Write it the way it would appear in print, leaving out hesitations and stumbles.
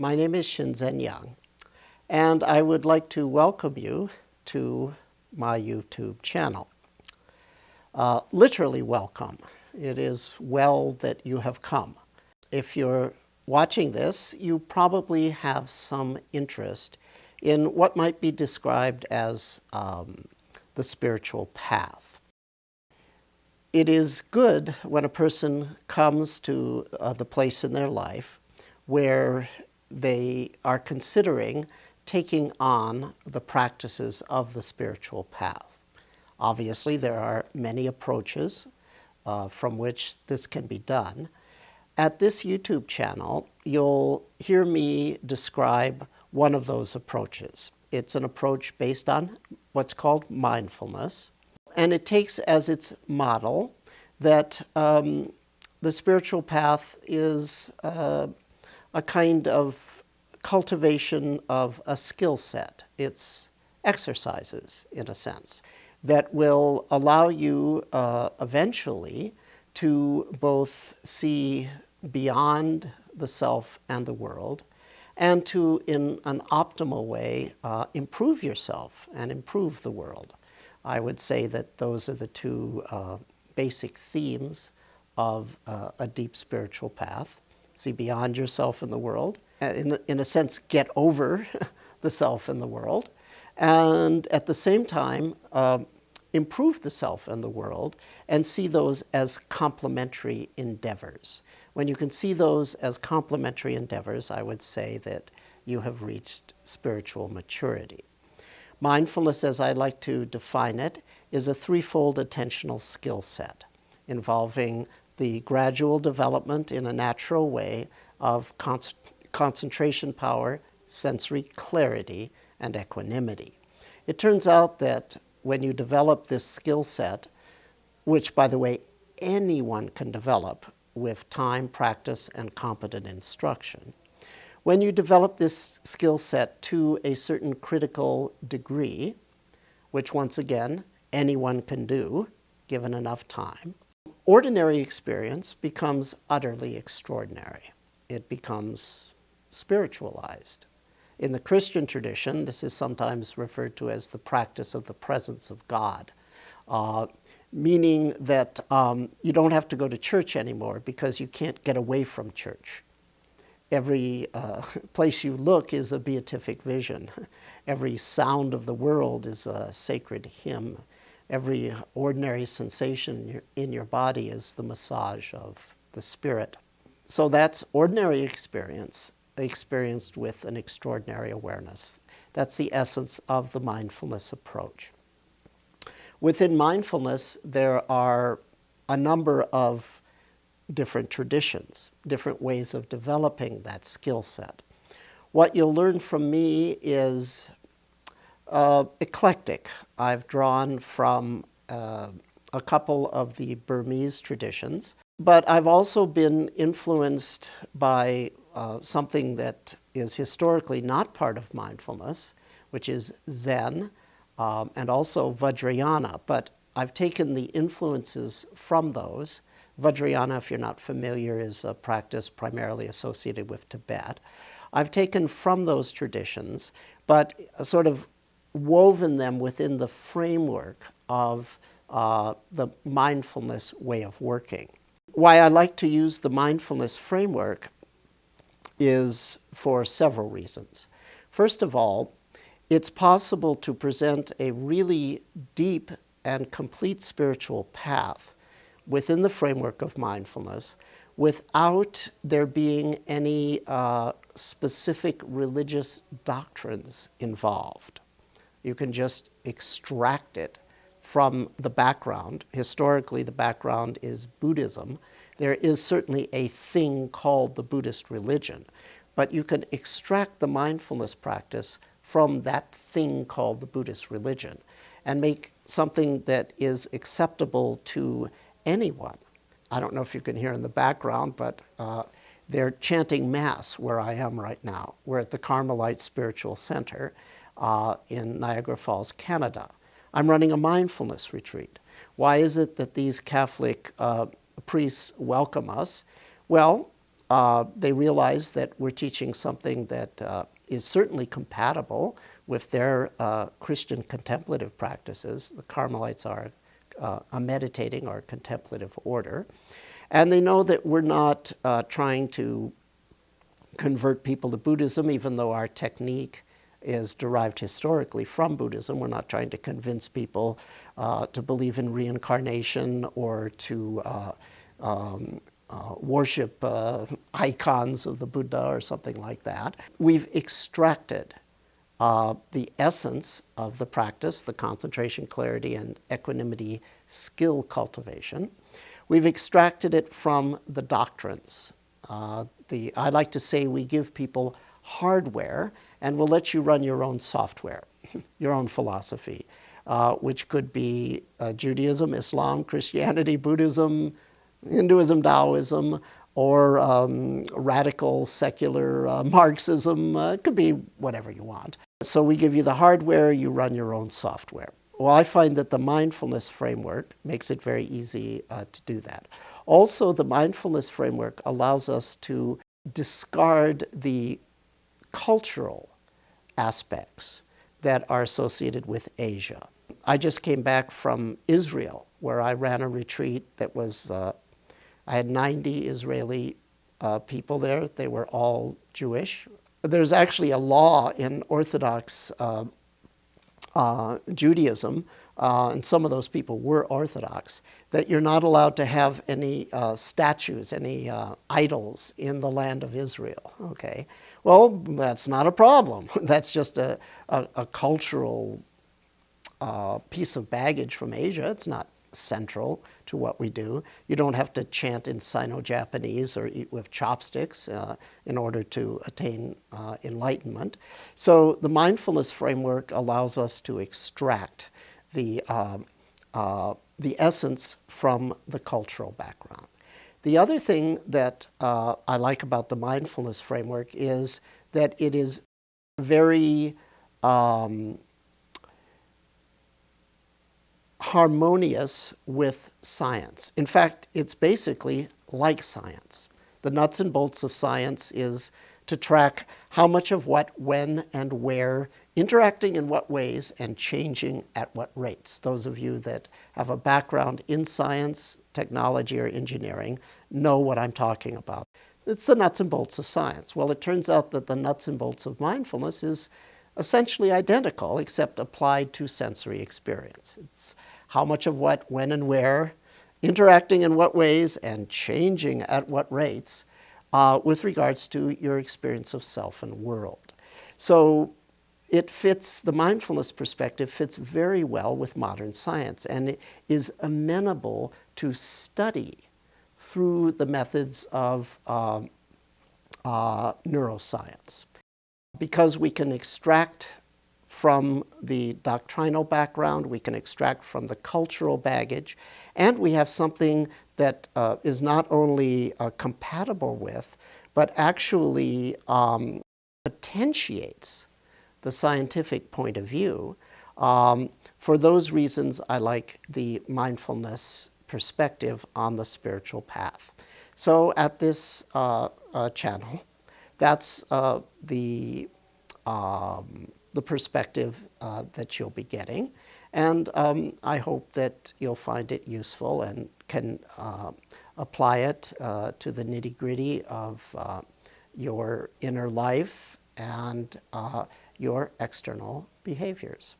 My name is Shinzen Yang, and I would like to welcome you to my YouTube channel. Literally welcome. It is well that you have come. If you're watching this, you probably have some interest in what might be described as the spiritual path. It is good when a person comes to the place in their life where they are considering taking on the practices of the spiritual path. Obviously, there are many approaches from which this can be done. At this YouTube channel, you'll hear me describe one of those approaches. It's an approach based on what's called mindfulness, and it takes as its model that the spiritual path is a kind of cultivation of a skill set. It's exercises, in a sense, that will allow you eventually to both see beyond the self and the world, and to, in an optimal way, improve yourself and improve the world. I would say that those are the two basic themes of a deep spiritual path. See beyond yourself and the world, in a sense, get over the self and the world, and at the same time, improve the self and the world, and see those as complementary endeavors. When you can see those as complementary endeavors, I would say that you have reached spiritual maturity. Mindfulness, as I like to define it, is a threefold attentional skill set involving the gradual development in a natural way of concentration power, sensory clarity, and equanimity. It turns out that when you develop this skill set, which, by the way, anyone can develop with time, practice, and competent instruction, when you develop this skill set to a certain critical degree, which once again, anyone can do, given enough time, ordinary experience becomes utterly extraordinary. It becomes spiritualized. In the Christian tradition, this is sometimes referred to as the practice of the presence of God, meaning that you don't have to go to church anymore because you can't get away from church. Every place you look is a beatific vision. Every sound of the world is a sacred hymn. Every ordinary sensation in your body is the massage of the spirit. So that's ordinary experience, experienced with an extraordinary awareness. That's the essence of the mindfulness approach. Within mindfulness, there are a number of different traditions, different ways of developing that skill set. What you'll learn from me is eclectic. I've drawn from a couple of the Burmese traditions, but I've also been influenced by something that is historically not part of mindfulness, which is Zen, and also Vajrayana. But I've taken the influences from those. Vajrayana, if you're not familiar, is a practice primarily associated with Tibet. I've taken from those traditions, but sort of woven them within the framework of the mindfulness way of working. Why I like to use the mindfulness framework is for several reasons. First of all, it's possible to present a really deep and complete spiritual path within the framework of mindfulness without there being any specific religious doctrines involved. You can just extract it from the background. Historically, the background is Buddhism. There is certainly a thing called the Buddhist religion, but you can extract the mindfulness practice from that thing called the Buddhist religion and make something that is acceptable to anyone. I don't know if you can hear in the background, but they're chanting Mass where I am right now. We're at the Carmelite Spiritual Center in Niagara Falls, Canada. I'm running a mindfulness retreat. Why is it that these Catholic priests welcome us? Well, they realize that we're teaching something that is certainly compatible with their Christian contemplative practices. The Carmelites are a meditating or contemplative order. And they know that we're not trying to convert people to Buddhism, even though our technique is derived historically from Buddhism. We're not trying to convince people to believe in reincarnation or to worship icons of the Buddha or something like that. We've extracted the essence of the practice, the concentration, clarity, and equanimity skill cultivation. We've extracted it from the doctrines. I like to say we give people hardware and we'll let you run your own software, your own philosophy, which could be Judaism, Islam, Christianity, Buddhism, Hinduism, Taoism, or radical secular Marxism. It could be whatever you want. So we give you the hardware, you run your own software. Well, I find that the mindfulness framework makes it very easy to do that. Also, the mindfulness framework allows us to discard the cultural aspects that are associated with Asia. I just came back from Israel, where I ran a retreat that was, I had 90 Israeli people there. They were all Jewish. There's actually a law in Orthodox Judaism, and some of those people were Orthodox, that you're not allowed to have any statues, any idols in the land of Israel, okay? Well, that's not a problem. That's just a cultural piece of baggage from Asia. It's not central to what we do. You don't have to chant in Sino-Japanese or eat with chopsticks in order to attain enlightenment. So the mindfulness framework allows us to extract the essence from the cultural background. The other thing that I like about the mindfulness framework is that it is very harmonious with science. In fact, it's basically like science. The nuts and bolts of science is to track how much of what, when, and where, interacting in what ways, and changing at what rates. Those of you that have a background in science, technology, or engineering know what I'm talking about. It's the nuts and bolts of science. Well, it turns out that the nuts and bolts of mindfulness is essentially identical, except applied to sensory experience. It's how much of what, when, and where, interacting in what ways, and changing at what rates with regards to your experience of self and world. So it fits, the mindfulness perspective fits very well with modern science, and it is amenable to study through the methods of neuroscience. Because we can extract from the doctrinal background, we can extract from the cultural baggage, and we have something that is not only compatible with, but actually potentiates the scientific point of view. For those reasons, I like the mindfulness perspective on the spiritual path. So at this channel, that's the perspective that you'll be getting. And I hope that you'll find it useful and can apply it to the nitty-gritty of your inner life and your external behaviors.